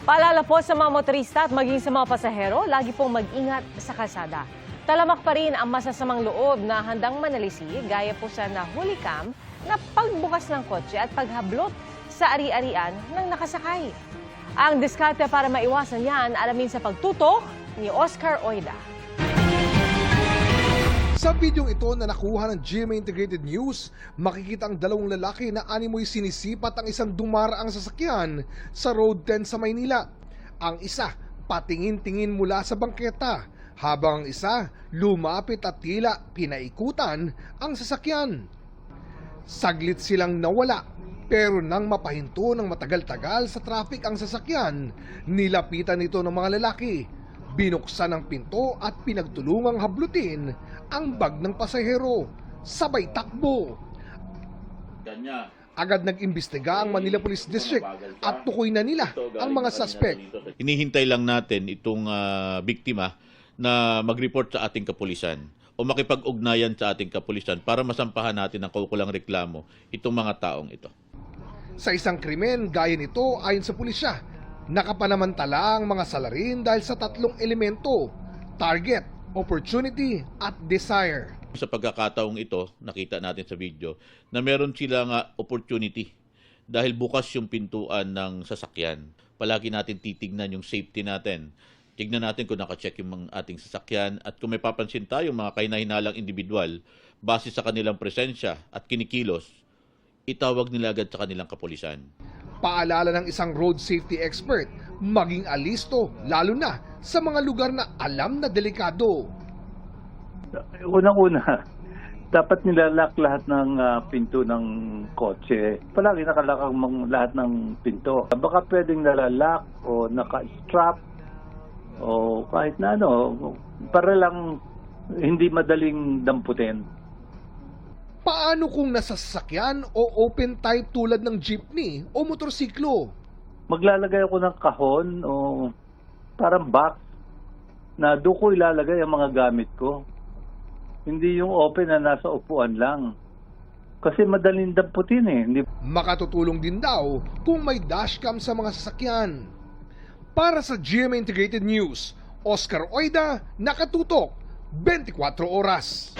Paalala po sa mga motorista at maging sa mga pasahero, lagi pong mag-ingat sa kalsada. Talamak pa rin ang masasamang loob na handang manalisi, gaya po sa nahuli cam na pagbukas ng kotse at paghablot sa ari-arian ng nakasakay. Ang diskarte para maiwasan yan, alamin sa pagtutok ni Oscar Oida. Sa videong ito na nakuha ng GMA Integrated News, makikita ang dalawang lalaki na animoy sinisipat ang isang dumaraang sasakyan sa Road 10 sa Maynila. Ang isa, patingin-tingin mula sa bangketa, habang ang isa, lumapit at tila pinaikutan ang sasakyan. Saglit silang nawala, pero nang mapahinto ng matagal-tagal sa traffic ang sasakyan, nilapitan ito ng mga lalaki. Binuksan ang pinto at pinagtulungang hablutin ang bag ng pasahero. Sabay takbo. Agad nag-imbestiga ang Manila Police District at tukoy na nila ang mga suspect. Hinihintay lang natin itong biktima na mag-report sa ating kapulisan o makipag-ugnayan sa ating kapulisan para masampahan natin ang kaukulang reklamo itong mga taong ito. Sa isang krimen gaya nito, ayon sa pulisya, nakapanamantala ang mga salarin dahil sa tatlong elemento: target, opportunity, at desire. Sa pagkakataong ito, nakita natin sa video na meron silang opportunity dahil bukas yung pintuan ng sasakyan. Palagi natin titignan yung safety natin. Tignan natin kung nakacheck yung ating sasakyan at kung may papansin tayong mga kahinahinalang individual base sa kanilang presensya at kinikilos, itawag nila agad sa kanilang kapulisan. Paalala ng isang road safety expert, maging alisto lalo na sa mga lugar na alam na delikado. Unang-una, dapat nilalak lahat ng pinto ng kotse. Palagi nakalak ang lahat ng pinto. Baka pwedeng nalalak o naka-strap o kahit na ano, para lang hindi madaling damputin. Paano kung nasa sasakyan o open type tulad ng jeepney o motorsiklo? Maglalagay ako ng kahon o parang box na doon ko ilalagay ang mga gamit ko. Hindi yung open na nasa upuan lang. Kasi madaling damputin eh. Hindi... Makatutulong din daw kung may dashcam sa mga sasakyan. Para sa GMA Integrated News, Oscar Oida, nakatutok, 24 oras.